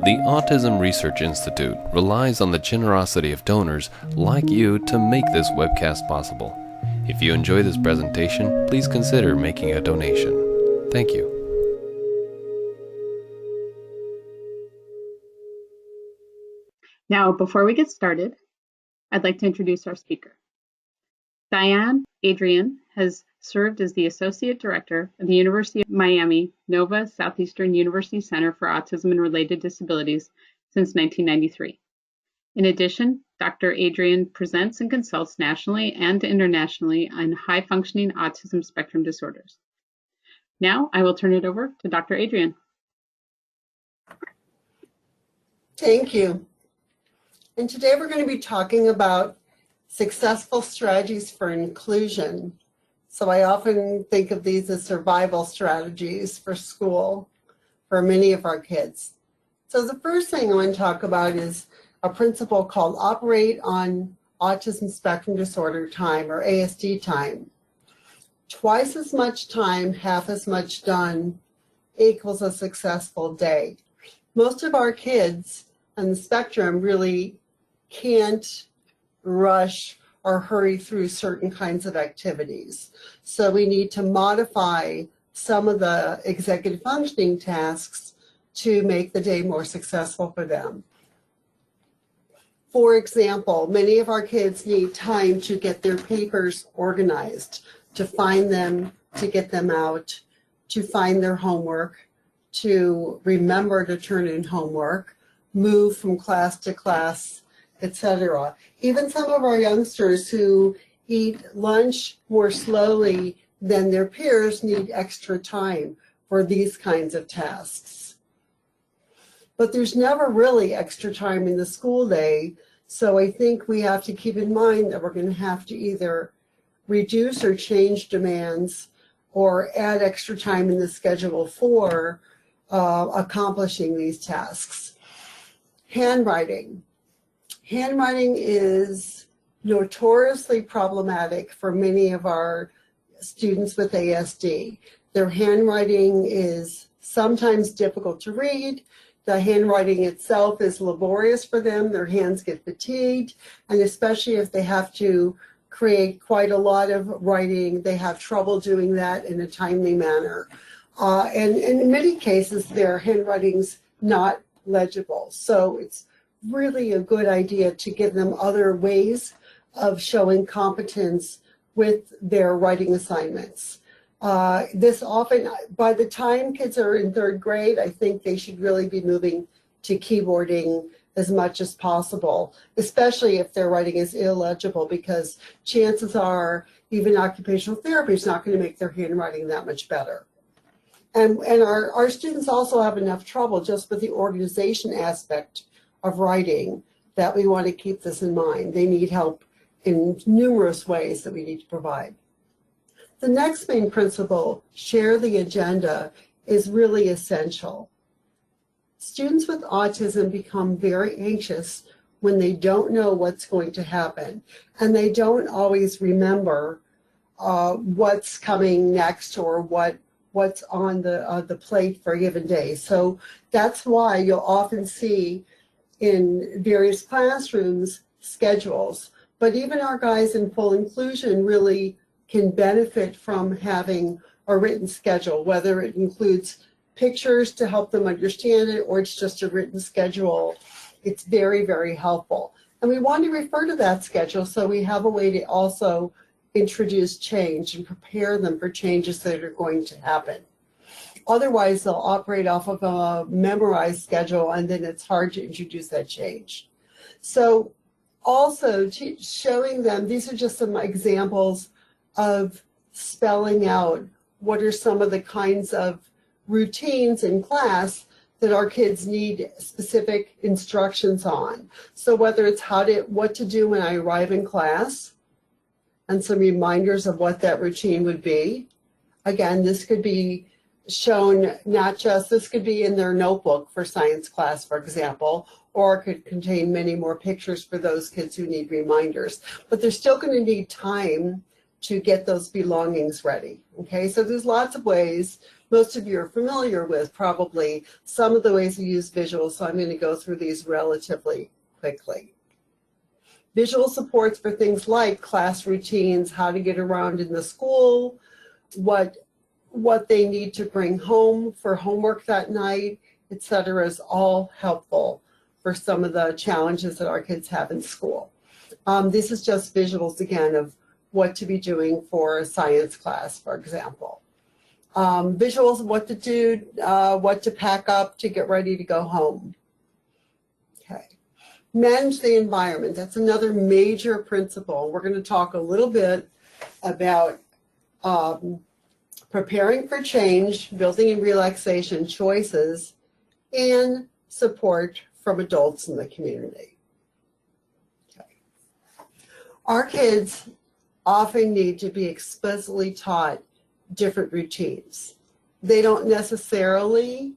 The Autism Research Institute relies on the generosity of donors like you to make this webcast possible. If you enjoy this presentation, please consider making a donation. Thank you. Now, before we get started, I'd like to introduce our speaker. Diane Adreon has served as the Associate Director of the University of Miami Nova Southeastern University Center for Autism and Related Disabilities since 1993. In addition, Dr. Adreon presents and consults nationally and internationally on high-functioning autism spectrum disorders. Now, I will turn it over to Dr. Adreon. Thank you. And today we're going to be talking about successful strategies for inclusion. So I often think of these as survival strategies for school for many of our kids. So the first thing I want to talk about is a principle called Operate on Autism Spectrum Disorder Time, or ASD Time. Twice as much time, half as much done, equals a successful day. Most of our kids on the spectrum really can't rush or hurry through certain kinds of activities. So we need to modify some of the executive functioning tasks to make the day more successful for them. For example, many of our kids need time to get their papers organized, to find them, to get them out, to find their homework, to remember to turn in homework, move from class to class, etc. Even some of our youngsters who eat lunch more slowly than their peers need extra time for these kinds of tasks. But there's never really extra time in the school day, so I think we have to keep in mind that we're going to have to either reduce or change demands or add extra time in the schedule for accomplishing these tasks. Handwriting. Handwriting is notoriously problematic for many of our students with ASD. Their handwriting is sometimes difficult to read. The handwriting itself is laborious for them. Their hands get fatigued, and especially if they have to create quite a lot of writing, they have trouble doing that in a timely manner. And in many cases, their handwriting's not legible. So it's really a good idea to give them other ways of showing competence with their writing assignments. This often, by the time kids are in third grade, I think they should really be moving to keyboarding as much as possible, especially if their writing is illegible, because chances are even occupational therapy is not going to make their handwriting that much better. And our students also have enough trouble just with the organization aspect of writing that we want to keep this in mind. They need help in numerous ways that we need to provide. The next main principle, share the agenda, is really essential. Students with autism become very anxious when they don't know what's going to happen, and they don't always remember what's coming next or what's on the plate for a given day. So that's why you'll often see in various classrooms schedules, but even our guys in full inclusion really can benefit from having a written schedule, whether it includes pictures to help them understand it or it's just a written schedule. It's very, very helpful. And we want to refer to that schedule so we have a way to also introduce change and prepare them for changes that are going to happen. Otherwise, they'll operate off of a memorized schedule, and then it's hard to introduce that change. So also showing them, these are just some examples of spelling out what are some of the kinds of routines in class that our kids need specific instructions on. So whether it's what to do when I arrive in class, and some reminders of what that routine would be. Again, this could be shown this could be in their notebook for science class, for example, or it could contain many more pictures for those kids who need reminders. But they're still going to need time to get those belongings ready. Okay, so there's lots of ways most of you are familiar with probably some of the ways we use visuals, so I'm going to go through these relatively quickly. Visual supports for things like class routines, how to get around in the school, what they need to bring home for homework that night, etc., is all helpful for some of the challenges that our kids have in school. This is just visuals, again, of what to be doing for a science class, for example. Visuals of what to do, what to pack up to get ready to go home. Okay. Manage the environment. That's another major principle. We're going to talk a little bit about preparing for change, building in relaxation choices, and support from adults in the community. Okay. Our kids often need to be explicitly taught different routines. They don't necessarily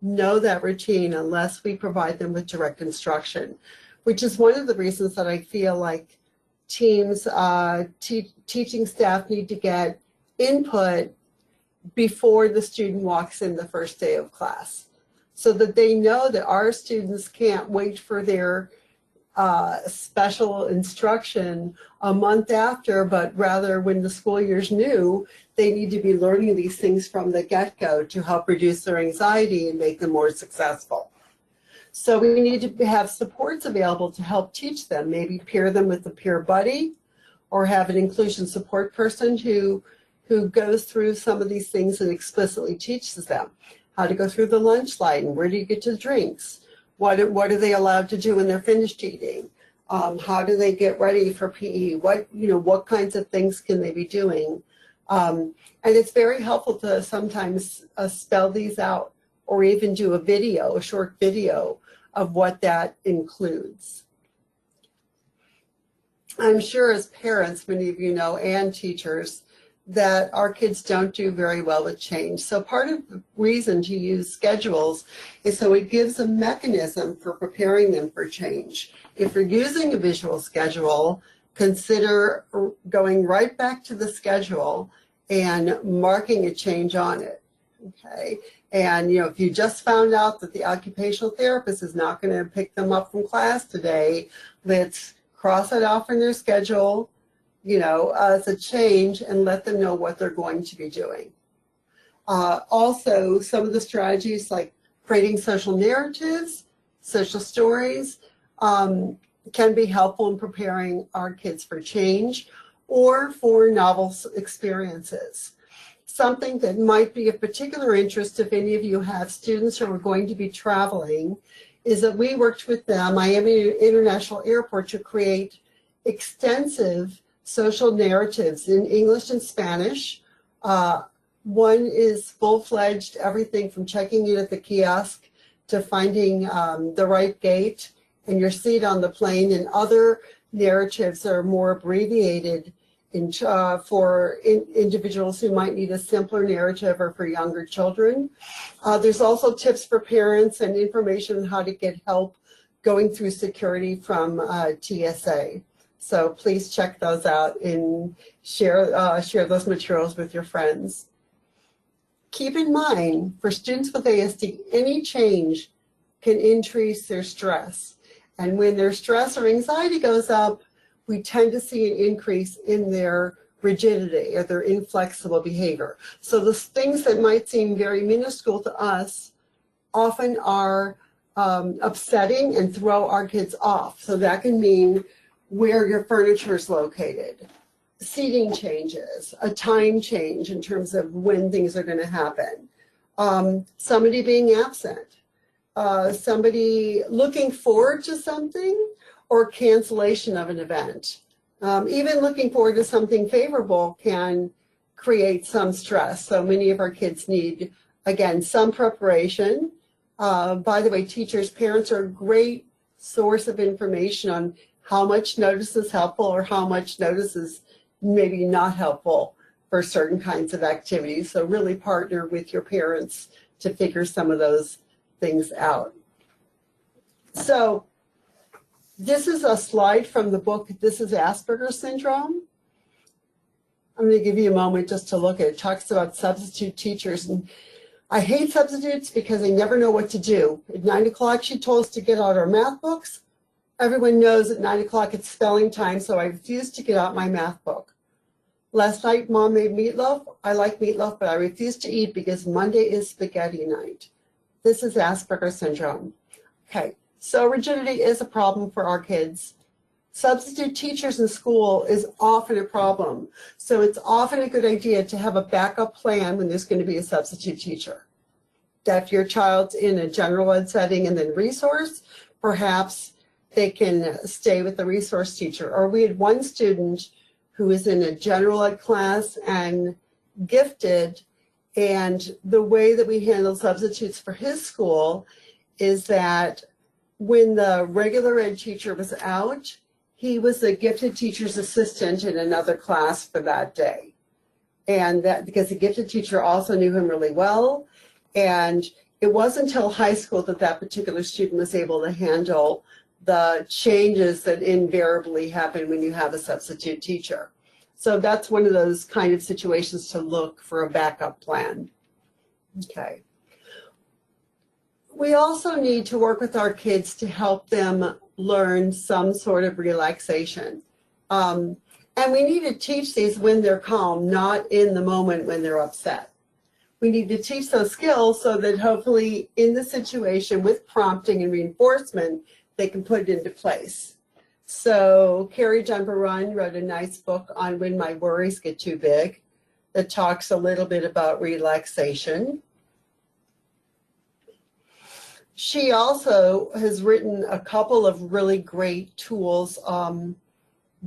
know that routine unless we provide them with direct instruction, which is one of the reasons that I feel like teams, teaching staff need to get input before the student walks in the first day of class, so that they know that our students can't wait for their special instruction a month after, but rather when the school year's new, they need to be learning these things from the get-go to help reduce their anxiety and make them more successful. So we need to have supports available to help teach them, maybe pair them with a peer buddy or have an inclusion support person who goes through some of these things and explicitly teaches them how to go through the lunch line, where do you get to drinks, what are they allowed to do when they're finished eating, how do they get ready for PE, what kinds of things can they be doing. And it's very helpful to sometimes spell these out or even do a short video of what that includes. I'm sure as parents, many of you know, and teachers, that our kids don't do very well with change. So part of the reason to use schedules is so it gives a mechanism for preparing them for change. If you're using a visual schedule, consider going right back to the schedule and marking a change on it, okay? And, if you just found out that the occupational therapist is not going to pick them up from class today, let's cross it off in their schedule, as a change, and let them know what they're going to be doing. Also, some of the strategies like creating social narratives, social stories, can be helpful in preparing our kids for change or for novel experiences. Something that might be of particular interest if any of you have students who are going to be traveling is that we worked with the Miami International Airport to create extensive social narratives in English and Spanish. One is full-fledged, everything from checking in at the kiosk to finding the right gate and your seat on the plane, and other narratives are more abbreviated for individuals who might need a simpler narrative or for younger children. There's also tips for parents and information on how to get help going through security from TSA. So please check those out and share those materials with your friends. Keep in mind, for students with ASD, any change can increase their stress. And when their stress or anxiety goes up, we tend to see an increase in their rigidity or their inflexible behavior. So the things that might seem very minuscule to us often are upsetting and throw our kids off. So that can mean where your furniture is located, seating changes, a time change in terms of when things are going to happen, somebody being absent, somebody looking forward to something, or cancellation of an event. Even looking forward to something favorable can create some stress. So many of our kids need, again, some preparation. By the way, teachers, parents are a great source of information on how much notice is helpful or how much notice is maybe not helpful for certain kinds of activities. So really partner with your parents to figure some of those things out. So this is a slide from the book, This is Asperger Syndrome. I'm going to give you a moment just to look at it. It talks about substitute teachers. And I hate substitutes because they never know what to do. At 9 o'clock, she told us to get out our math books. Everyone knows at 9 o'clock it's spelling time, so I refused to get out my math book. Last night, Mom made meatloaf. I like meatloaf, but I refuse to eat because Monday is spaghetti night. This is Asperger Syndrome. Okay, so rigidity is a problem for our kids. Substitute teachers in school is often a problem. So it's often a good idea to have a backup plan when there's going to be a substitute teacher. That if your child's in a general ed setting and then resource, perhaps they can stay with the resource teacher. Or we had one student who was in a general ed class and gifted, and the way that we handle substitutes for his school is that when the regular ed teacher was out, he was the gifted teacher's assistant in another class for that day. And that because the gifted teacher also knew him really well. And it wasn't until high school that that particular student was able to handle the changes that invariably happen when you have a substitute teacher. So that's one of those kind of situations to look for a backup plan. Okay. We also need to work with our kids to help them learn some sort of relaxation. And we need to teach these when they're calm, not in the moment when they're upset. We need to teach those skills so that hopefully in the situation with prompting and reinforcement, they can put it into place. So Carrie Dunbar-Run wrote a nice book on When My Worries Get Too Big that talks a little bit about relaxation. She also has written a couple of really great tools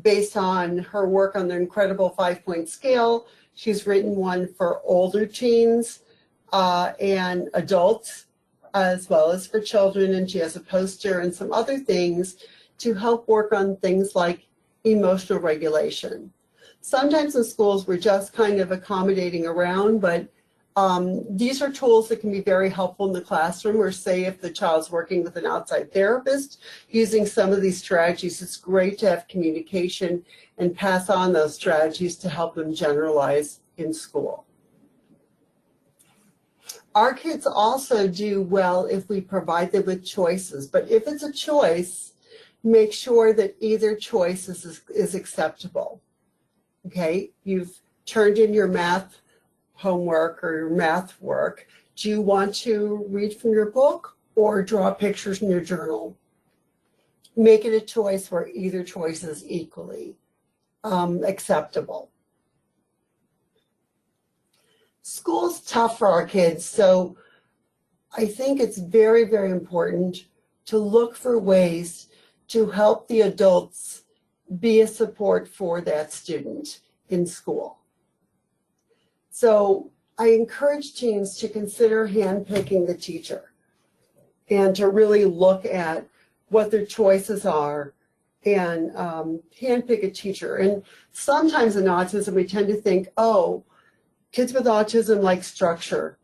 based on her work on the incredible 5-point scale. She's written one for older teens and adults, as well as for children, and she has a poster and some other things to help work on things like emotional regulation. Sometimes in schools we're just kind of accommodating around, but these are tools that can be very helpful in the classroom, or say if the child's working with an outside therapist, using some of these strategies, it's great to have communication and pass on those strategies to help them generalize in school. Our kids also do well if we provide them with choices, but if it's a choice, make sure that either choice is acceptable. Okay, you've turned in your math homework or your math work. Do you want to read from your book or draw pictures in your journal? Make it a choice where either choice is equally acceptable. School's tough for our kids, so I think it's very, very important to look for ways to help the adults be a support for that student in school. So I encourage teens to consider handpicking the teacher and to really look at what their choices are and handpick a teacher. And sometimes in autism, we tend to think, oh, kids with autism like structure,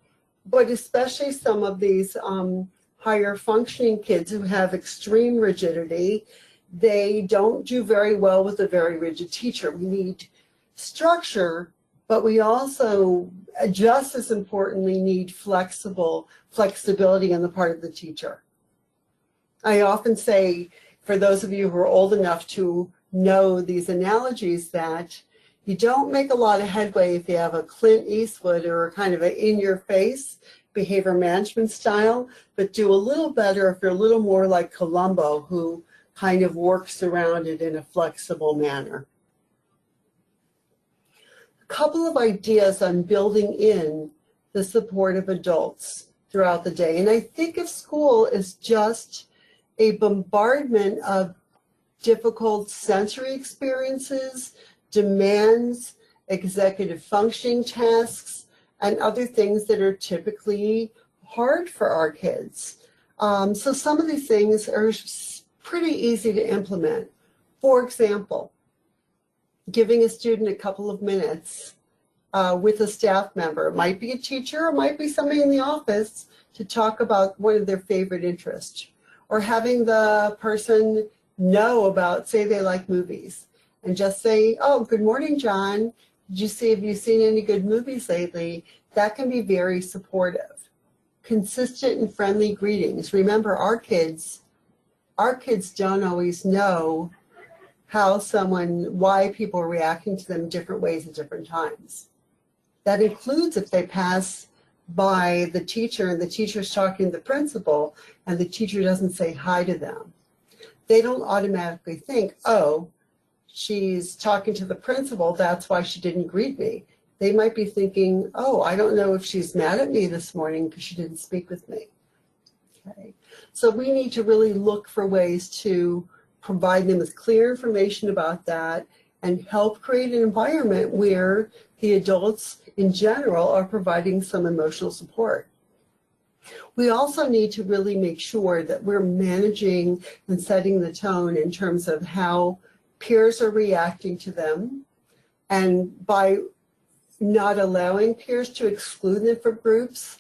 but especially some of these higher functioning kids who have extreme rigidity, they don't do very well with a very rigid teacher. We need structure, but we also, just as importantly, need flexibility on the part of the teacher. I often say, for those of you who are old enough to know these analogies, that you don't make a lot of headway if you have a Clint Eastwood or a kind of an in-your-face behavior management style, but do a little better if you're a little more like Columbo, who kind of works around it in a flexible manner. A couple of ideas on building in the support of adults throughout the day. And I think if school is just a bombardment of difficult sensory experiences, demands, executive functioning tasks, and other things that are typically hard for our kids. So some of these things are pretty easy to implement. For example, giving a student a couple of minutes with a staff member. It might be a teacher, or it might be somebody in the office, to talk about one of their favorite interests. Or having the person know about, say they like movies, and just say, oh, good morning, John. Have you seen any good movies lately? That can be very supportive. consistent and friendly greetings. Remember, our kids don't always know why people are reacting to them different ways at different times. That includes if they pass by the teacher and the teacher's talking to the principal and the teacher doesn't say hi to them. They don't automatically think, oh, she's talking to the principal, that's why she didn't greet me. They might be thinking, oh, I don't know if she's mad at me this morning because she didn't speak with me. Okay. So we need to really look for ways to provide them with clear information about that and help create an environment where the adults in general are providing some emotional support. We also need to really make sure that we're managing and setting the tone in terms of how peers are reacting to them, and by not allowing peers to exclude them from groups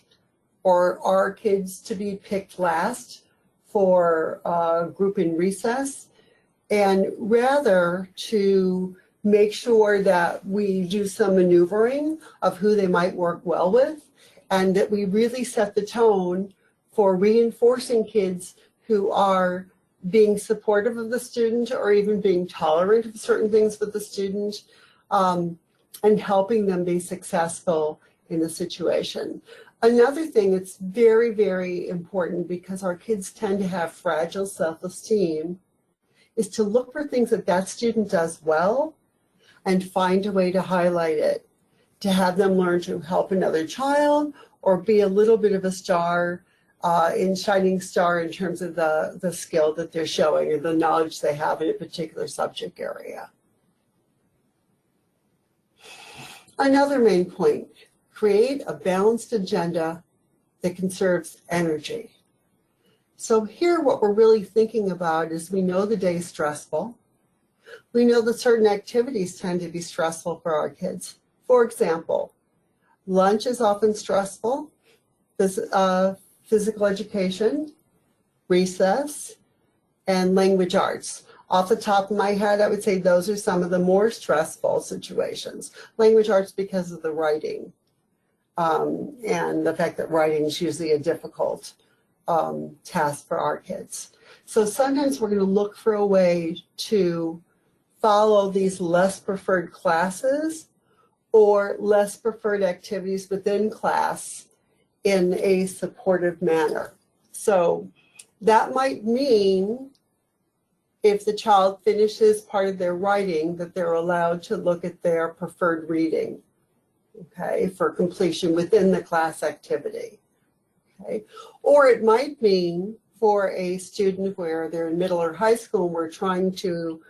or our kids to be picked last for a group in recess, and rather to make sure that we do some maneuvering of who they might work well with, and that we really set the tone for reinforcing kids who are being supportive of the student or even being tolerant of certain things with the student, and helping them be successful in the situation. Another thing that's very, very important, because our kids tend to have fragile self-esteem, is to look for things that that student does well and find a way to highlight it, to have them learn to help another child or be a little bit of a star, shining star in terms of the skill that they're showing or the knowledge they have in a particular subject area. Another main point, create a balanced agenda that conserves energy. So here what we're really thinking about is, we know the day is stressful. We know that certain activities tend to be stressful for our kids. For example, lunch is often stressful, physical education, recess, and language arts. Off the top of my head, I would say those are some of the more stressful situations. Language arts because of the writing, and the fact that writing is usually a difficult task for our kids. So sometimes we're going to look for a way to follow these less preferred classes or less preferred activities within class in a supportive manner. So that might mean if the child finishes part of their writing, that they're allowed to look at their preferred reading, okay, for completion within the class activity. Okay. Or it might mean for a student where they're in middle or high school, and we're trying to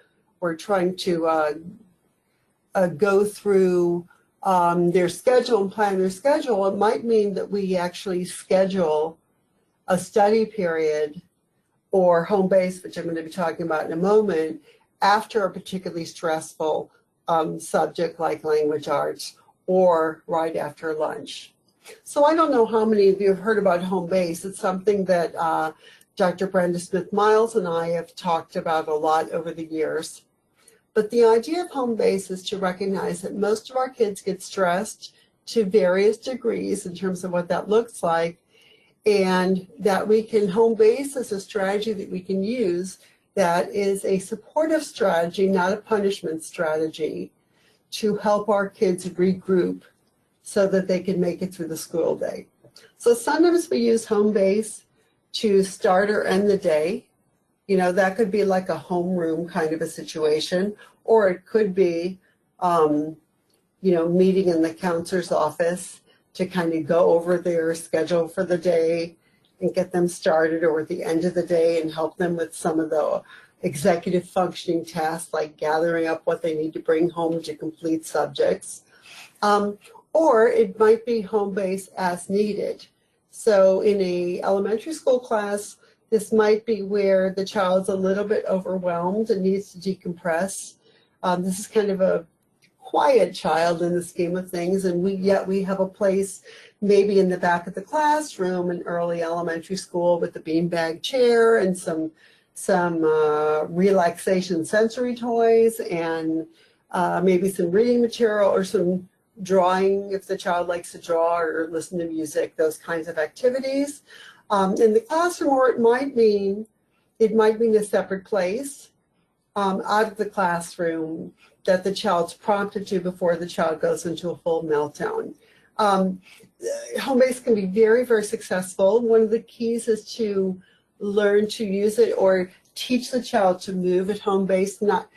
go through their schedule and plan their schedule, it might mean that we actually schedule a study period or home base, which I'm going to be talking about in a moment, after a particularly stressful subject like language arts, or right after lunch. So I don't know how many of you have heard about home base. It's something that Dr. Brenda Smith-Myles and I have talked about a lot over the years. But the idea of home base is to recognize that most of our kids get stressed to various degrees in terms of what that looks like, and that we can home base as a strategy that we can use that is a supportive strategy, not a punishment strategy, to help our kids regroup so that they can make it through the school day. So sometimes we use home base to start or end the day. You know, that could be like a homeroom kind of a situation, or it could be, meeting in the counselor's office to kind of go over their schedule for the day and get them started, or at the end of the day and help them with some of the executive functioning tasks like gathering up what they need to bring home to complete subjects. Or it might be home base as needed. So in a elementary school class, this might be where the child's a little bit overwhelmed and needs to decompress. This is kind of a quiet child in the scheme of things, and yet we have a place maybe in the back of the classroom in early elementary school with the beanbag chair and some relaxation sensory toys and maybe some reading material or some drawing if the child likes to draw or listen to music, those kinds of activities. In the classroom, or it might mean a separate place out of the classroom that the child's prompted to before the child goes into a full meltdown. Home base can be very, very successful. One of the keys is to learn to use it or teach the child to move at home base, not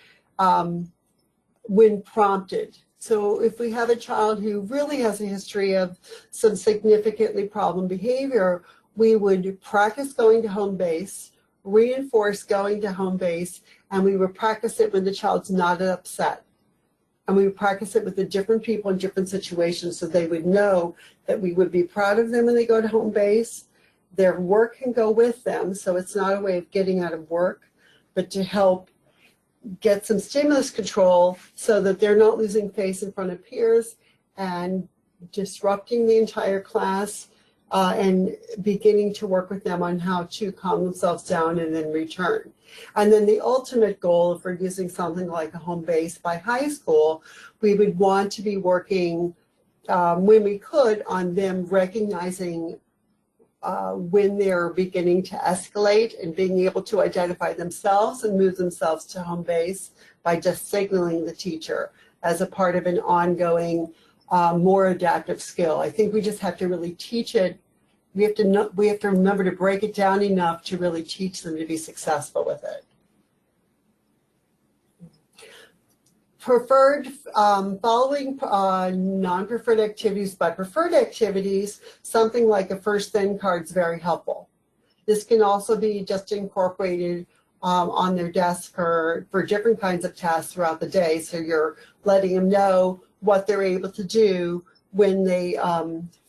when prompted. So if we have a child who really has a history of some significantly problem behavior, we would practice going to home base, reinforce going to home base, and we would practice it when the child's not upset. And we would practice it with the different people in different situations so they would know that we would be proud of them when they go to home base. Their work can go with them, so it's not a way of getting out of work, but to help get some stimulus control so that they're not losing face in front of peers and disrupting the entire class and beginning to work with them on how to calm themselves down and then return. And then the ultimate goal, if we're using something like a home base by high school, we would want to be working, when we could, on them recognizing when they're beginning to escalate and being able to identify themselves and move themselves to home base by just signaling the teacher as a part of an ongoing, more adaptive skill. I think we just have to really teach it. We have to remember to break it down enough to really teach them to be successful with it. Preferred, following non-preferred activities by preferred activities, something like a first then card is very helpful. This can also be just incorporated on their desk for different kinds of tasks throughout the day. So you're letting them know what they're able to do when they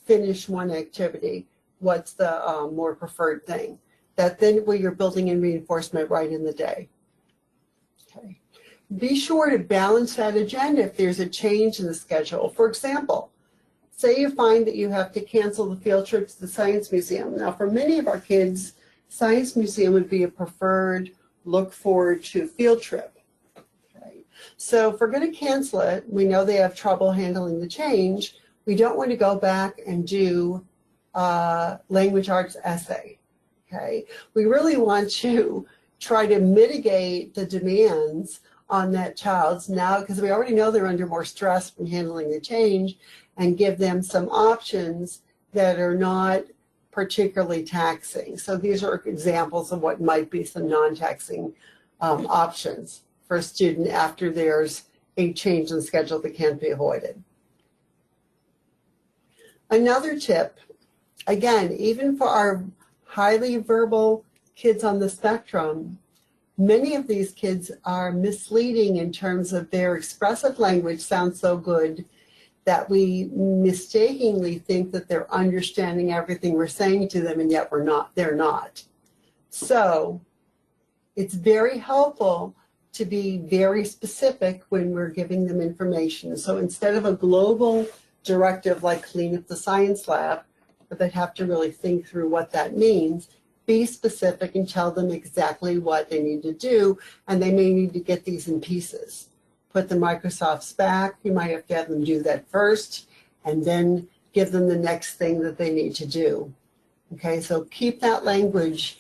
finish one activity. What's the more preferred thing? That then where you're building in reinforcement right in the day. Okay. Be sure to balance that agenda if there's a change in the schedule. For example, say you find that you have to cancel the field trip to the Science Museum. Now, for many of our kids, Science Museum would be a preferred look forward to field trip. Okay. So if we're going to cancel it, we know they have trouble handling the change. We don't want to go back and do language arts essay. Okay. We really want to try to mitigate the demands on that child's now, because we already know they're under more stress from handling the change, and give them some options that are not particularly taxing. So these are examples of what might be some non-taxing options for a student after there's a change in schedule that can't be avoided. Another tip, again, even for our highly verbal kids on the spectrum, many of these kids are misleading in terms of their expressive language sounds so good that we mistakenly think that they're understanding everything we're saying to them, and yet they're not. So it's very helpful to be very specific when we're giving them information. So instead of a global directive like clean up the science lab, but they have to really think through what that means, be specific and tell them exactly what they need to do, and they may need to get these in pieces. Put the Microsofts back, you might have to have them do that first, and then give them the next thing that they need to do. Okay, so keep that language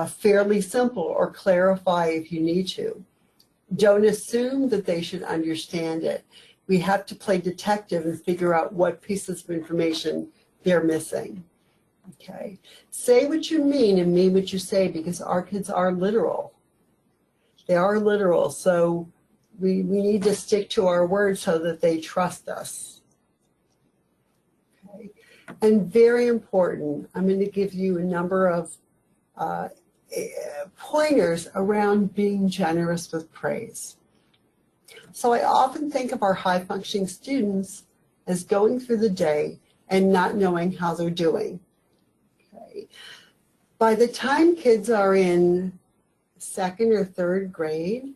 fairly simple, or clarify if you need to. Don't assume that they should understand it. We have to play detective and figure out what pieces of information they're missing. Okay, say what you mean and mean what you say, because our kids are literal. They are literal, so we need to stick to our words so that they trust us. Okay, and very important, I'm going to give you a number of pointers around being generous with praise. So I often think of our high-functioning students as going through the day and not knowing how they're doing. By the time kids are in second or third grade,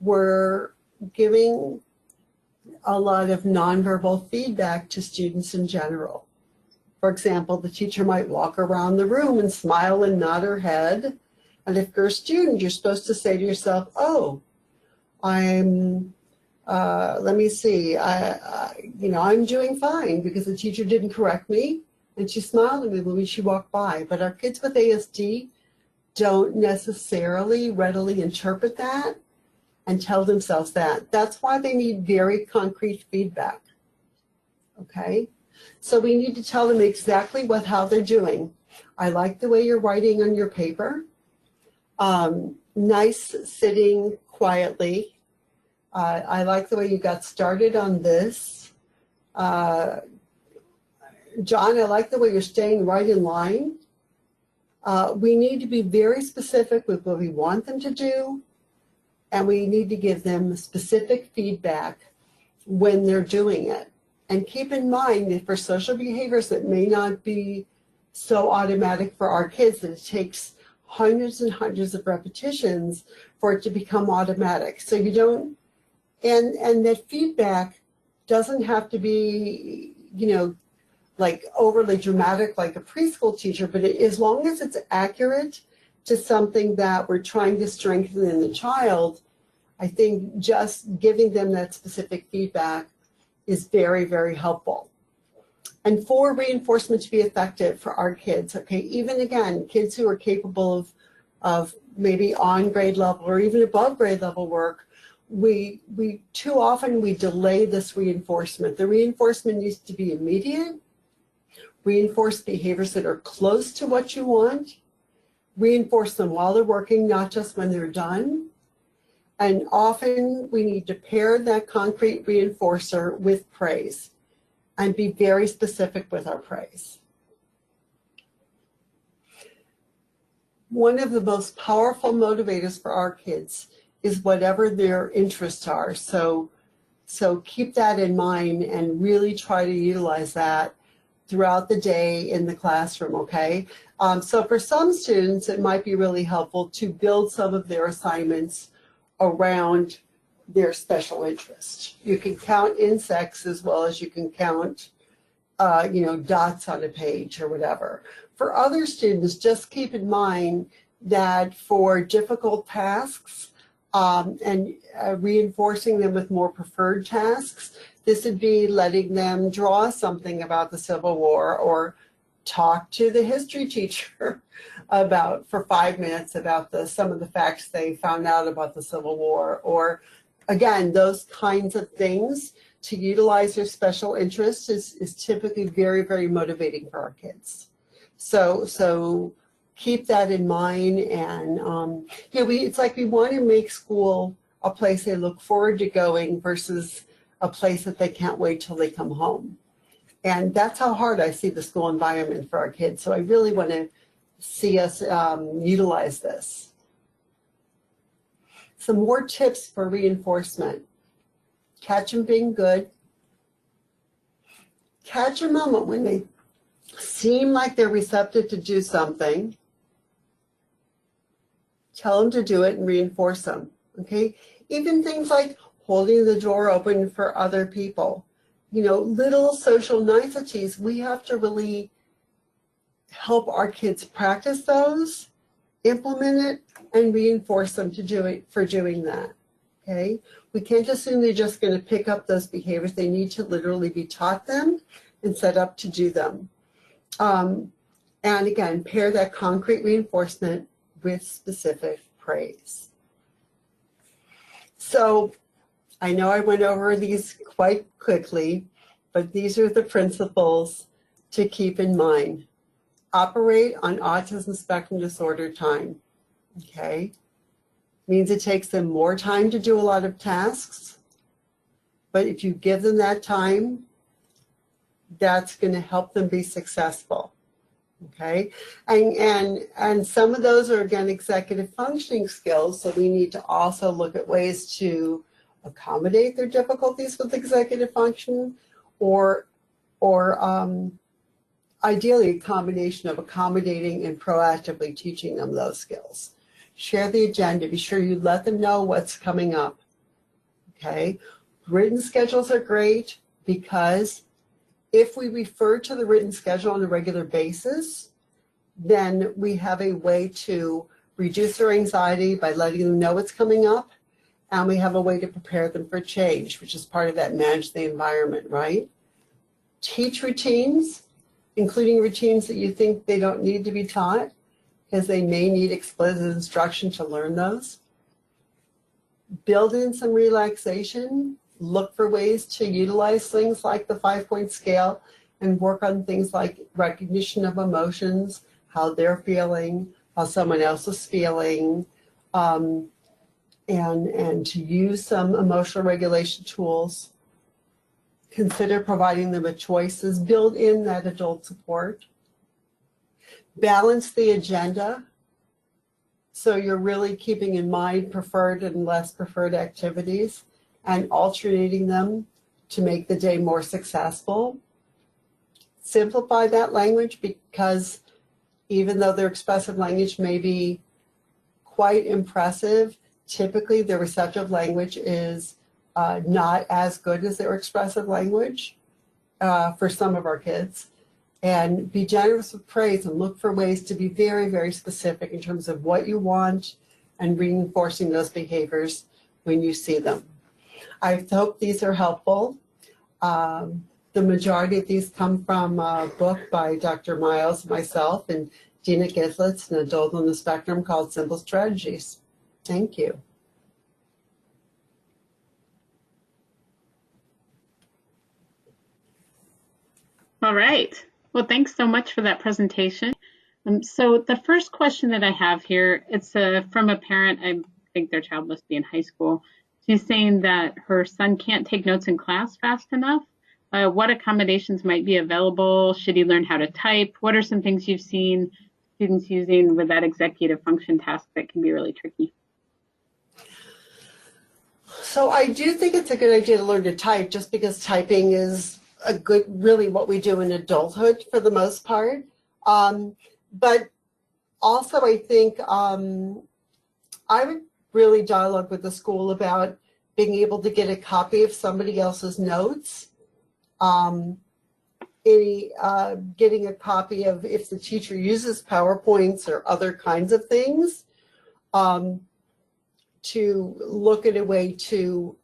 we're giving a lot of nonverbal feedback to students in general. For example, the teacher might walk around the room and smile and nod her head. And if you're a student, you're supposed to say to yourself, oh, I'm let me see, I'm doing fine because the teacher didn't correct me and she smiled at me when she walked by. But our kids with ASD don't necessarily readily interpret that and tell themselves that. That's why they need very concrete feedback, okay? So we need to tell them exactly how they're doing. I like the way you're writing on your paper. Nice sitting quietly. I like the way you got started on this. John, I like the way you're staying right in line. We need to be very specific with what we want them to do, and we need to give them specific feedback when they're doing it. And keep in mind that for social behaviors that may not be so automatic for our kids, that it takes hundreds and hundreds of repetitions for it to become automatic. So you don't, and that feedback doesn't have to be, like overly dramatic like a preschool teacher, but as long as it's accurate to something that we're trying to strengthen in the child, I think just giving them that specific feedback is very, very helpful. And for reinforcement to be effective for our kids, okay, even again, kids who are capable of maybe on grade level or even above grade level work, we too often we delay this reinforcement. The reinforcement needs to be immediate. Reinforce behaviors that are close to what you want. Reinforce them while they're working, not just when they're done. And often we need to pair that concrete reinforcer with praise and be very specific with our praise. One of the most powerful motivators for our kids is whatever their interests are. So keep that in mind and really try to utilize that throughout the day in the classroom, okay? So for some students, it might be really helpful to build some of their assignments around their special interest. You can count insects as well as you can count, dots on a page or whatever. For other students, just keep in mind that for difficult tasks and reinforcing them with more preferred tasks, this would be letting them draw something about the Civil War or talk to the history teacher for 5 minutes about some of the facts they found out about the Civil War, or again, those kinds of things. To utilize their special interest is typically very, very motivating for our kids. So keep that in mind, and it's like we want to make school a place they look forward to going versus a place that they can't wait till they come home. And that's how hard I see the school environment for our kids. So I really want to see us utilize this. Some more tips for reinforcement. Catch them being good. Catch a moment when they seem like they're receptive to do something. Tell them to do it and reinforce them, okay? Even things like holding the door open for other people. Little social niceties, we have to really help our kids practice those, implement it, and reinforce them for doing that, okay? We can't assume they're just going to pick up those behaviors. They need to literally be taught them and set up to do them. And again, pair that concrete reinforcement with specific praise. So I know I went over these quite quickly, but these are the principles to keep in mind. Operate on autism spectrum disorder time, okay? Means it takes them more time to do a lot of tasks, but if you give them that time, that's going to help them be successful, okay? And some of those are, again, executive functioning skills, so we need to also look at ways to accommodate their difficulties with executive function, or ideally a combination of accommodating and proactively teaching them those skills. Share the agenda. Be sure you let them know what's coming up, okay? Written schedules are great because if we refer to the written schedule on a regular basis, then we have a way to reduce their anxiety by letting them know what's coming up and we have a way to prepare them for change, which is part of that manage the environment, right? Teach routines, including routines that you think they don't need to be taught, because they may need explicit instruction to learn those. Build in some relaxation, look for ways to utilize things like the 5-point scale and work on things like recognition of emotions, how they're feeling, how someone else is feeling, and to use some emotional regulation tools. Consider providing them with choices, build in that adult support. Balance the agenda, so you're really keeping in mind preferred and less preferred activities and alternating them to make the day more successful. Simplify that language, because even though their expressive language may be quite impressive, typically their receptive language is not as good as their expressive language for some of our kids. And be generous with praise and look for ways to be very, very specific in terms of what you want and reinforcing those behaviors when you see them. I hope these are helpful. The majority of these come from a book by Dr. Myles, myself, and Dina Gitlitz, an adult on the spectrum, called Simple Strategies. Thank you. All right. Well, thanks so much for that presentation. So the first question that I have here, it's from a parent. I think their child must be in high school. She's saying that her son can't take notes in class fast enough. What accommodations might be available? Should he learn how to type? What are some things you've seen students using with that executive function task that can be really tricky? So I do think it's a good idea to learn to type, just because typing is really what we do in adulthood for the most part. But also I think I would really dialogue with the school about being able to get a copy of somebody else's notes. Getting a copy of, if the teacher uses PowerPoints or other kinds of things, to look at a way to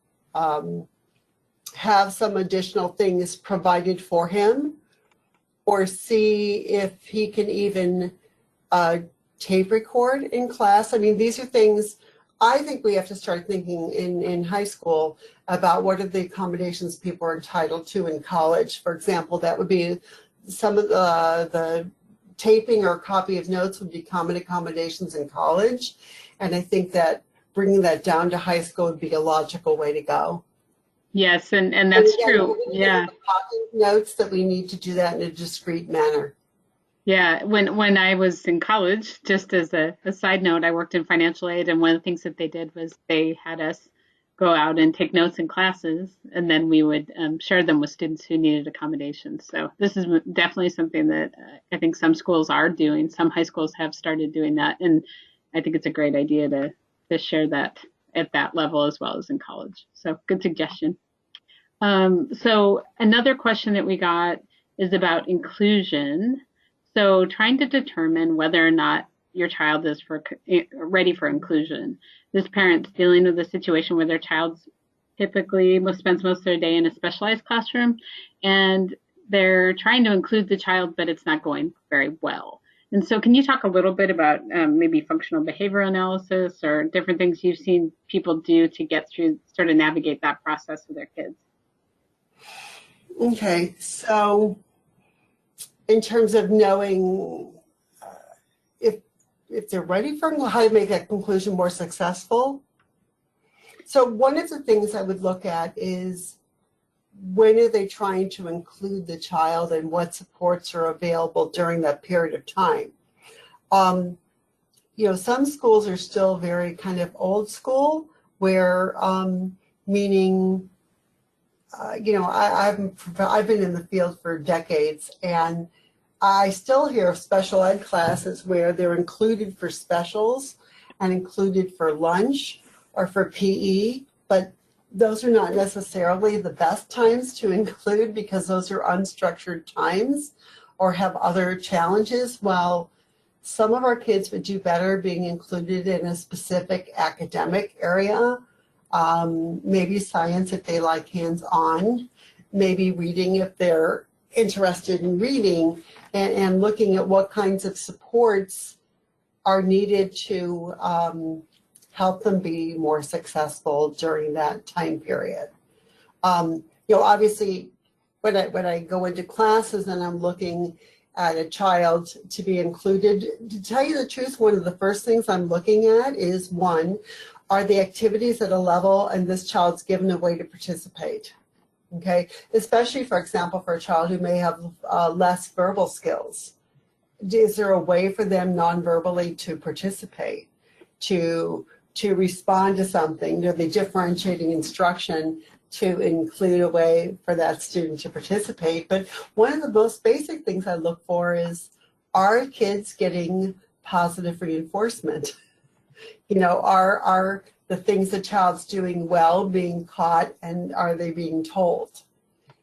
have some additional things provided for him, or see if he can even tape record in class. I mean, these are things I think we have to start thinking in high school about what are the accommodations people are entitled to in college. For example, that would be some of the taping or copy of notes would be common accommodations in college. And I think that bringing that down to high school would be a logical way to go. Yes, and that's again, true. Yeah. Notes that we need to do that in a discreet manner. Yeah, when I was in college, just as a side note, I worked in financial aid, and one of the things that they did was they had us go out and take notes in classes, and then we would share them with students who needed accommodations. So this is definitely something that I think some schools are doing. Some high schools have started doing that, and I think it's a great idea to share that at that level as well as in college. So good suggestion. So another question that we got is about inclusion. So trying to determine whether or not your child is ready for inclusion. This parent's dealing with a situation where their child typically spends most of their day in a specialized classroom, and they're trying to include the child, but it's not going very well. And so can you talk a little bit about maybe functional behavioral analysis or different things you've seen people do to get through, sort of navigate that process with their kids? Okay, so in terms of knowing if they're ready for how to make that conclusion more successful. So one of the things I would look at is, when are they trying to include the child and what supports are available during that period of time? You know, some schools are still very kind of old school, where meaning, you know, I've been in the field for decades, and I still hear of special ed classes where they're included for specials and included for lunch or for PE, but those are not necessarily the best times to include, because those are unstructured times or have other challenges. While some of our kids would do better being included in a specific academic area, maybe science if they like hands-on, maybe reading if they're interested in reading, and looking at what kinds of supports are needed to help them be more successful during that time period. Obviously, when I go into classes and I'm looking at a child to be included, to tell you the truth, one of the first things I'm looking at is, one, are the activities at a level and this child's given a way to participate? Okay, especially, for example, for a child who may have less verbal skills. Is there a way for them non-verbally to participate, to respond to something? Are they differentiating instruction to include a way for that student to participate? But one of the most basic things I look for is, are kids getting positive reinforcement? Are the things the child's doing well being caught, and are they being told?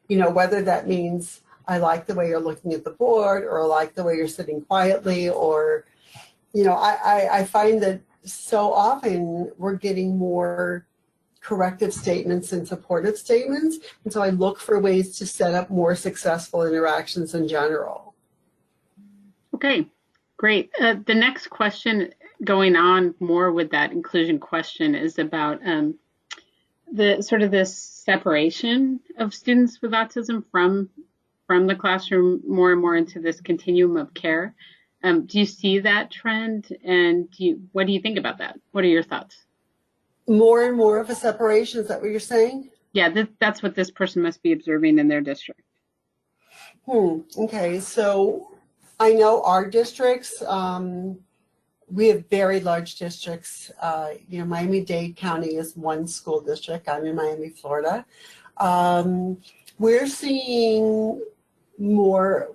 Whether that means, I like the way you're looking at the board, or I like the way you're sitting quietly, or, I find that so often we're getting more corrective statements than supportive statements. And so I look for ways to set up more successful interactions in general. Okay, great. The next question, going on more with that inclusion question, is about the sort of this separation of students with autism from the classroom more and more into this continuum of care. Do you see that trend, and what do you think about that? What are your thoughts? More and more of a separation, is that what you're saying? Yeah, that's what this person must be observing in their district. Okay, so I know our districts, we have very large districts. Miami-Dade County is one school district. I'm in Miami, Florida. We're seeing more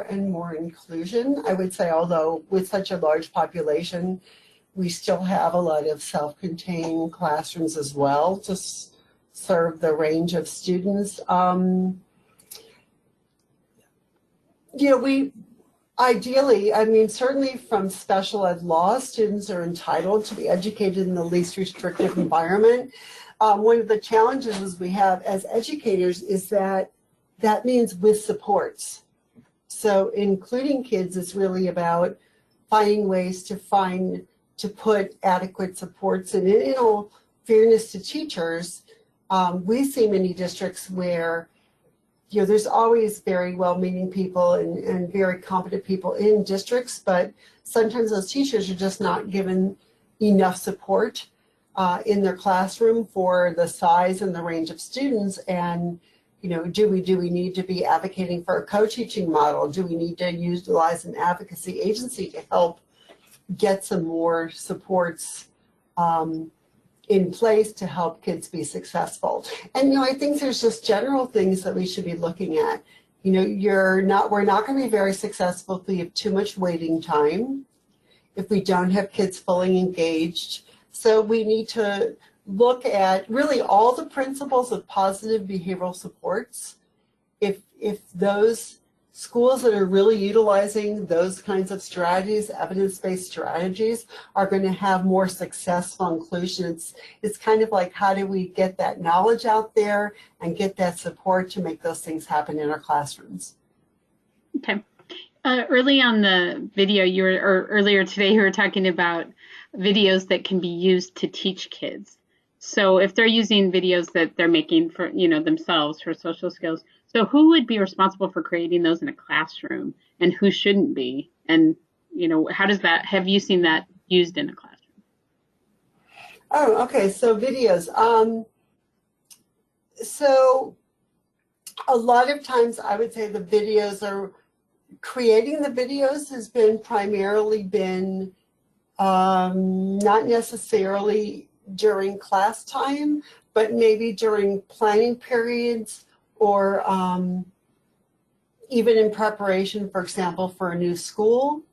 and more inclusion, I would say, although with such a large population, we still have a lot of self-contained classrooms as well to serve the range of students. We ideally, certainly from special ed law, students are entitled to be educated in the least restrictive environment. One of the challenges we have as educators is that means with supports. So including kids is really about finding ways to put adequate supports in. In all fairness to teachers, we see many districts where there's always very well-meaning people and very competent people in districts, but sometimes those teachers are just not given enough support in their classroom for the size and the range of students. And do we need to be advocating for a co-teaching model? Do we need to utilize an advocacy agency to help get some more supports in place to help kids be successful? And I think there's just general things that we should be looking at. We're not going to be very successful if we have too much waiting time, if we don't have kids fully engaged. So we need to look at really all the principles of positive behavioral supports. If those schools that are really utilizing those kinds of strategies, evidence-based strategies, are going to have more successful inclusion. It's kind of like, how do we get that knowledge out there and get that support to make those things happen in our classrooms? Okay. Early on the video, earlier today, you were talking about videos that can be used to teach kids. So if they're using videos that they're making for, themselves for social skills, so who would be responsible for creating those in a classroom, and who shouldn't be? And, how does that, have you seen that used in a classroom? Oh, okay. So videos. So a lot of times I would say the videos creating the videos has primarily been not necessarily during class time, but maybe during planning periods, or even in preparation, for example, for a new school,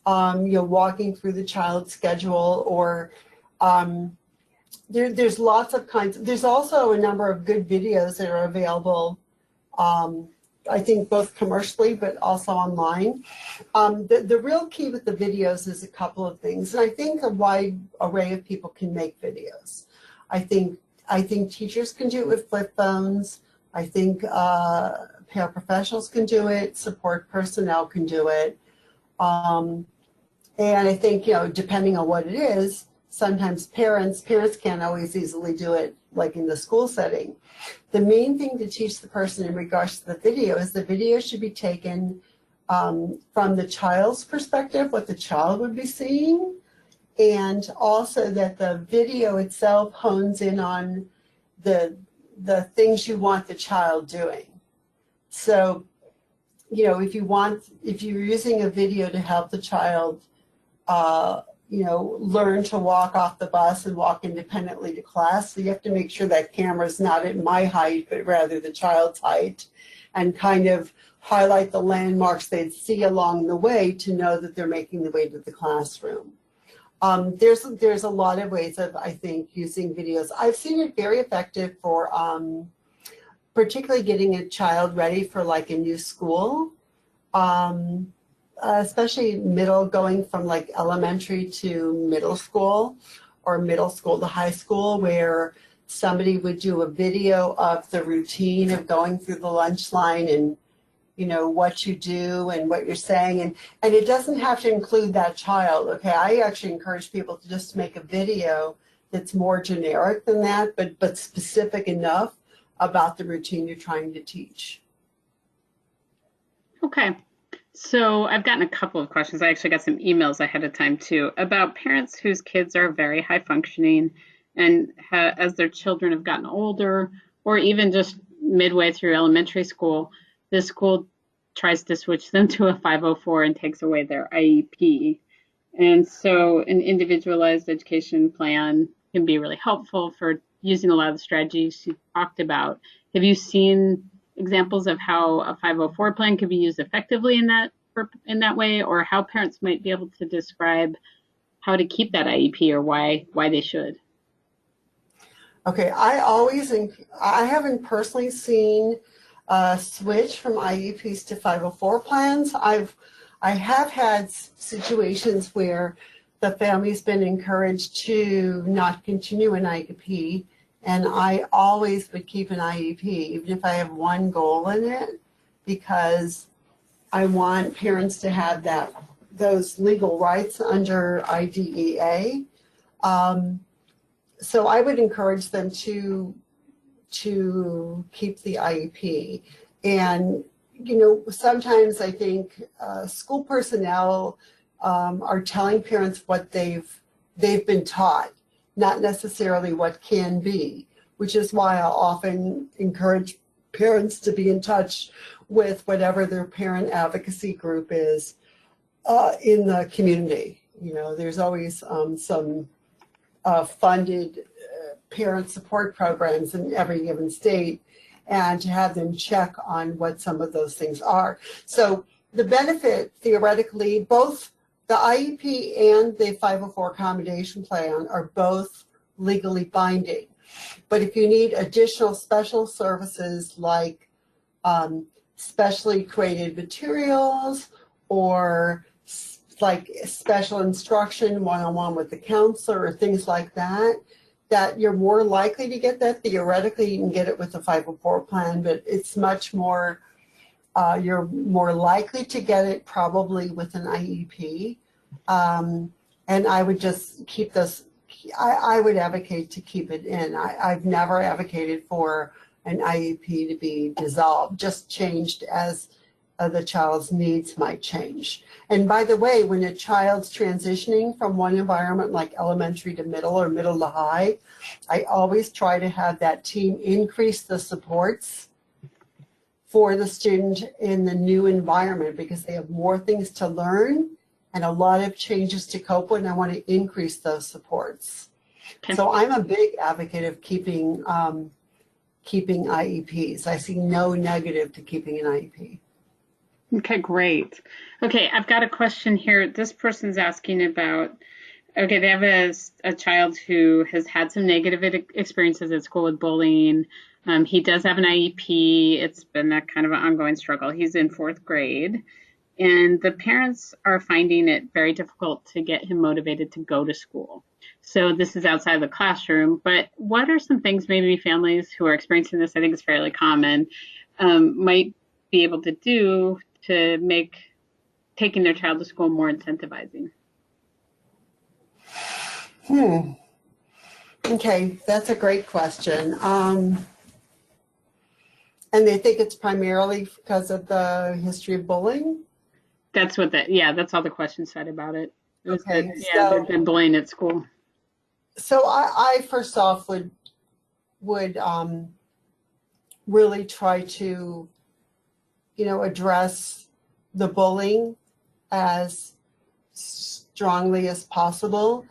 walking through the child's schedule, or there's lots of kinds. There's also a number of good videos that are available, I think both commercially, but also online. The real key with the videos is a couple of things. And I think a wide array of people can make videos. I think teachers can do it with flip phones. I think paraprofessionals can do it. Support personnel can do it. And I think, depending on what it is, sometimes parents can't always easily do it, like in the school setting. The main thing to teach the person in regards to the video is the video should be taken from the child's perspective, what the child would be seeing, and also that the video itself hones in on the things you want the child doing. So, if you're using a video to help the child, learn to walk off the bus and walk independently to class, so you have to make sure that camera's not at my height, but rather the child's height, and kind of highlight the landmarks they'd see along the way to know that they're making the way to the classroom. There's a lot of ways of, I think, using videos. I've seen it very effective for particularly getting a child ready for like a new school, especially going from like elementary to middle school or middle school to high school, where somebody would do a video of the routine of going through the lunch line and what you do and what you're saying, and it doesn't have to include that child. Okay, I actually encourage people to just make a video that's more generic than that, but specific enough about the routine you're trying to teach. Okay, so I've gotten a couple of questions. I actually got some emails ahead of time too about parents whose kids are very high functioning, and as their children have gotten older, or even just midway through elementary school, the school tries to switch them to a 504 and takes away their IEP. And so an individualized education plan can be really helpful for using a lot of the strategies you talked about. Have you seen examples of how a 504 plan could be used effectively in that way, or how parents might be able to describe how to keep that IEP or why they should? Okay, I haven't personally seen a switch from IEPs to 504 plans. I have had situations where the family's been encouraged to not continue an IEP, and I always would keep an IEP, even if I have one goal in it, because I want parents to have those legal rights under IDEA. So I would encourage them to keep the IEP. And, sometimes I think school personnel are telling parents what they've been taught, not necessarily what can be, which is why I'll often encourage parents to be in touch with whatever their parent advocacy group is in the community. There's always some funded parent support programs in every given state, and to have them check on what some of those things are. So the benefit, theoretically, both the IEP and the 504 accommodation plan are both legally binding. But if you need additional special services like specially created materials or like special instruction one-on-one with the counselor or things like that, that you're more likely to get that. Theoretically, you can get it with a 504 plan, but it's much more, you're more likely to get it probably with an IEP. And I would just keep this, I would advocate to keep it in. I've never advocated for an IEP to be dissolved, just changed as the child's needs might change. And by the way, when a child's transitioning from one environment like elementary to middle or middle to high, I always try to have that team increase the supports for the student in the new environment, because they have more things to learn and a lot of changes to cope with, and I want to increase those supports. Okay. So I'm a big advocate of keeping IEPs. I see no negative to keeping an IEP. Okay, great. Okay, I've got a question here. This person's asking about, okay, they have a child who has had some negative experiences at school with bullying. He does have an IEP. It's been a kind of an ongoing struggle. He's in 4th grade, and the parents are finding it very difficult to get him motivated to go to school. So this is outside the classroom, but what are some things maybe families who are experiencing this, I think it's fairly common, might be able to do to make taking their child to school more incentivizing? Okay, that's a great question. And they think it's primarily because of the history of bullying? That's what that's all the question said about it. Okay, They've been bullying at school. So I first off would really try to, address the bullying as strongly as possible.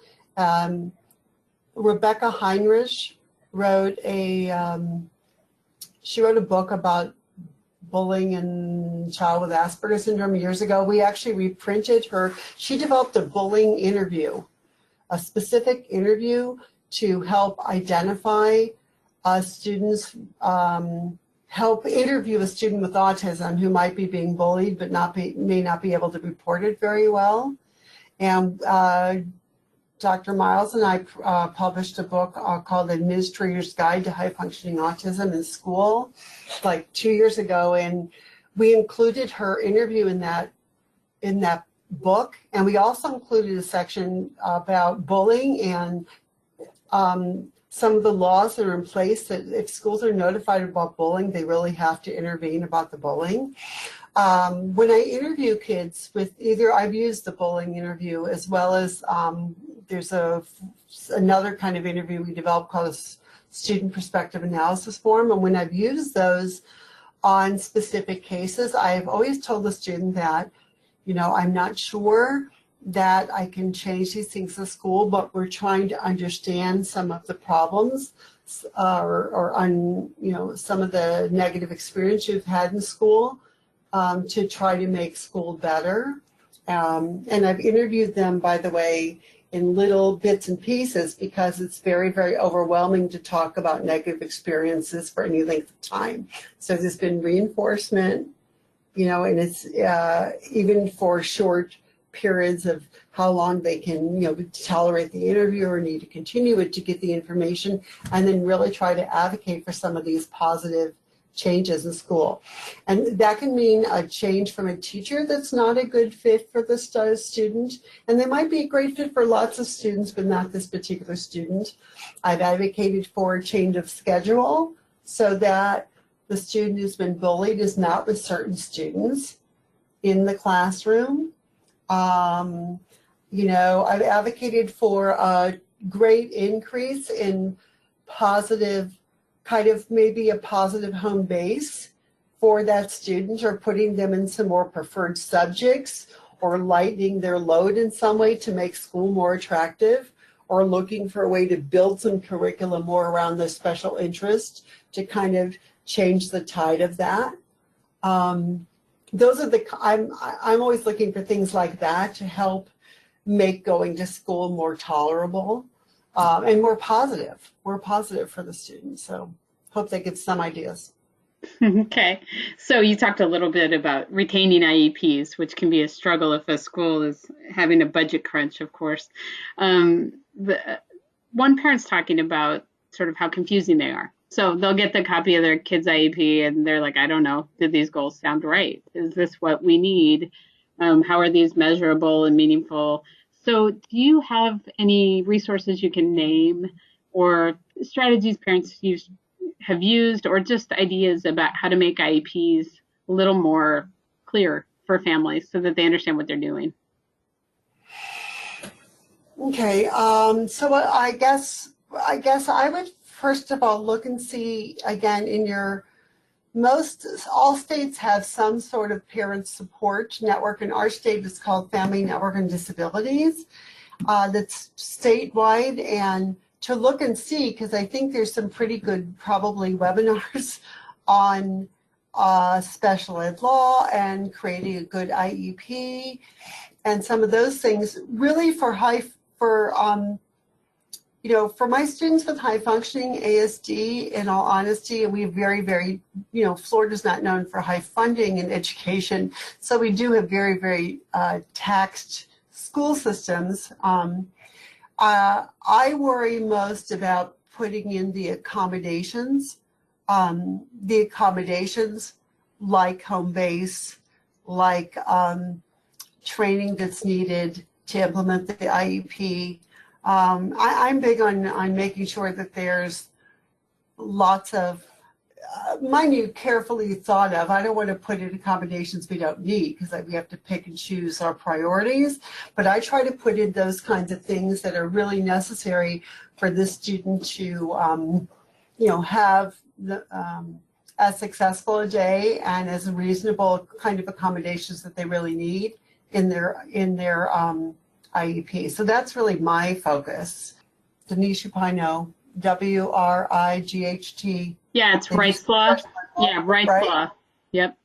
Rebecca Heinrich wrote she wrote a book about bullying in child with Asperger Syndrome years ago. We actually reprinted she developed a bullying interview, a specific interview to help identify students, help interview a student with autism who might be being bullied but may not be able to report it very well. And Dr. Myles and I published a book called Administrator's Guide to High-Functioning Autism in School like 2 years ago, and we included her interview in that book, and we also included a section about bullying and some of the laws that are in place that if schools are notified about bullying, they really have to intervene about the bullying. When I interview kids with I've used the bullying interview as well as there's another kind of interview we developed called a student perspective analysis form. And when I've used those on specific cases, I've always told the student that, I'm not sure that I can change these things in school, but we're trying to understand some of the problems or some of the negative experience you've had in school to try to make school better. And I've interviewed them, by the way, in little bits and pieces because it's very, very overwhelming to talk about negative experiences for any length of time. So there's been reinforcement, and it's even for short periods of how long they can, tolerate the interview or need to continue it to get the information, and then really try to advocate for some of these positive changes in school. And that can mean a change from a teacher that's not a good fit for the student, and they might be a great fit for lots of students, but not this particular student. I've advocated for a change of schedule so that the student who's been bullied is not with certain students in the classroom. I've advocated for a great increase in positive, kind of maybe a positive home base for that student, or putting them in some more preferred subjects, or lightening their load in some way to make school more attractive, or looking for a way to build some curriculum more around their special interest to kind of change the tide of that. Those are I'm always looking for things like that to help make going to school more tolerable and more positive for the students. So hope that gives some ideas. Okay. So you talked a little bit about retaining IEPs, which can be a struggle if a school is having a budget crunch, of course. One parent's talking about sort of how confusing they are. So they'll get the copy of their kid's IEP and they're like, I don't know, did these goals sound right? Is this what we need? How are these measurable and meaningful? So do you have any resources you can name or strategies parents have used, or just ideas about how to make IEPs a little more clear for families so that they understand what they're doing? Okay, so I guess I would first of all look and see again in all states have some sort of parent support network. In our state, it's called Family Network on Disabilities. That's statewide, and to look and see, because I think there's some pretty good probably webinars on special ed law and creating a good IEP and some of those things really for my students with high functioning ASD, in all honesty, and we have very, very, Florida's not known for high funding in education. So we do have very, very taxed school systems. I worry most about putting in the accommodations like home base, like training that's needed to implement the IEP. I'm big on making sure that there's lots of, mind you, carefully thought of. I don't want to put in accommodations we don't need because we have to pick and choose our priorities, but I try to put in those kinds of things that are really necessary for the student to, have as successful a day and as reasonable kind of accommodations that they really need in their IEP. So that's really my focus. Denise, you probably know WRIGHT. Yeah, it's Wright's Law. Yeah, Wright's Law. Yep.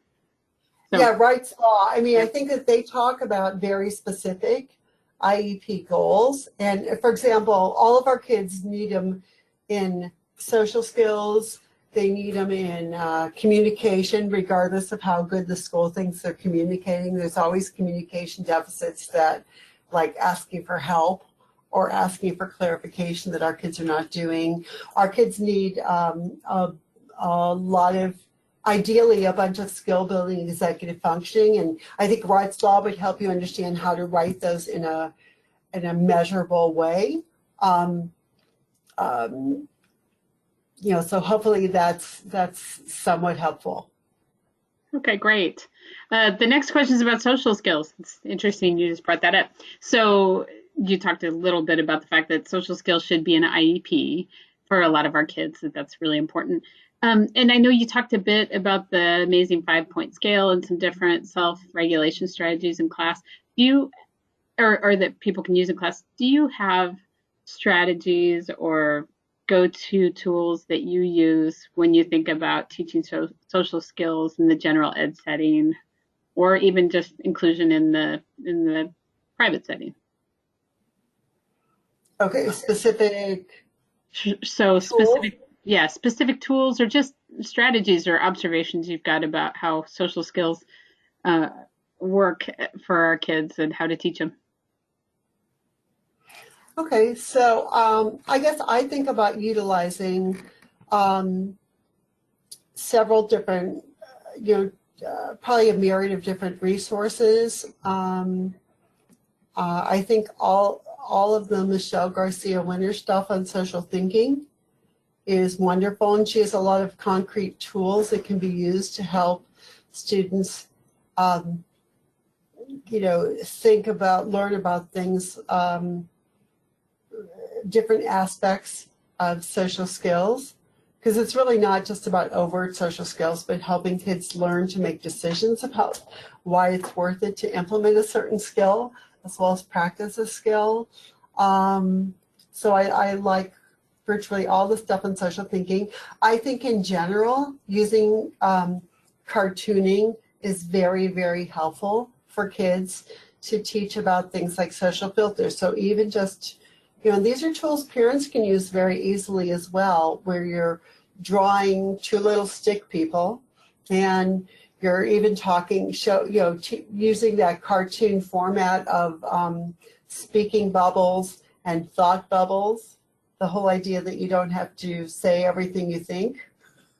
So. Yeah, Wright's Law. I mean, I think that they talk about very specific IEP goals. And for example, all of our kids need them in social skills. They need them in communication, regardless of how good the school thinks they're communicating. There's always communication deficits that, like asking for help or asking for clarification, that our kids are not doing. Our kids need a lot of, ideally, a bunch of skill building and executive functioning. And I think Wright's Law would help you understand how to write those in a measurable way. So hopefully that's somewhat helpful. Okay, great. The next question is about social skills. It's interesting you just brought that up. So you talked a little bit about the fact that social skills should be an IEP for a lot of our kids, that's really important. And I know you talked a bit about the amazing 5-point scale and some different self-regulation strategies in class. Or that people can use in class. Do you have strategies or go-to tools that you use when you think about teaching social skills in the general ed setting, or even just inclusion in the private setting? Okay, specific. So specific, yeah, specific tools or just strategies or observations you've got about how social skills work for our kids and how to teach them. Okay, so I guess I think about utilizing several different, probably a myriad of different resources. I think all of the Michelle Garcia Winter stuff on social thinking is wonderful, and she has a lot of concrete tools that can be used to help students, learn about things. Different aspects of social skills, because it's really not just about overt social skills, but helping kids learn to make decisions about why it's worth it to implement a certain skill as well as practice a skill. So I like virtually all the stuff on social thinking. I think in general, using cartooning is very, very helpful for kids to teach about things like social filters. So even just, these are tools parents can use very easily as well, where you're drawing two little stick people and you're even talking, using that cartoon format of speaking bubbles and thought bubbles, the whole idea that you don't have to say everything you think.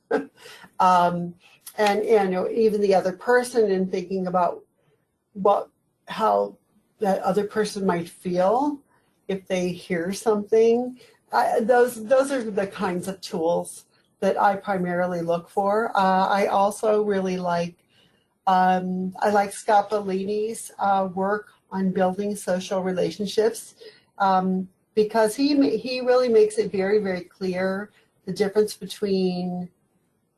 And even the other person, and thinking about how that other person might feel if they hear something. Those are the kinds of tools that I primarily look for. I also really like Scott Bellini's work on building social relationships, because he really makes it very, very clear the difference between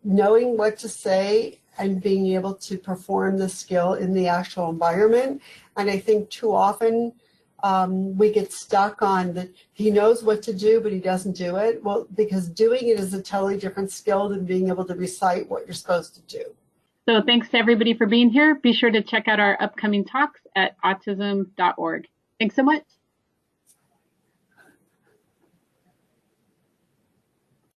knowing what to say and being able to perform the skill in the actual environment. And I think too often we get stuck on that he knows what to do, but he doesn't do it. Well, because doing it is a totally different skill than being able to recite what you're supposed to do. So thanks to everybody for being here. Be sure to check out our upcoming talks at autism.org. Thanks so much.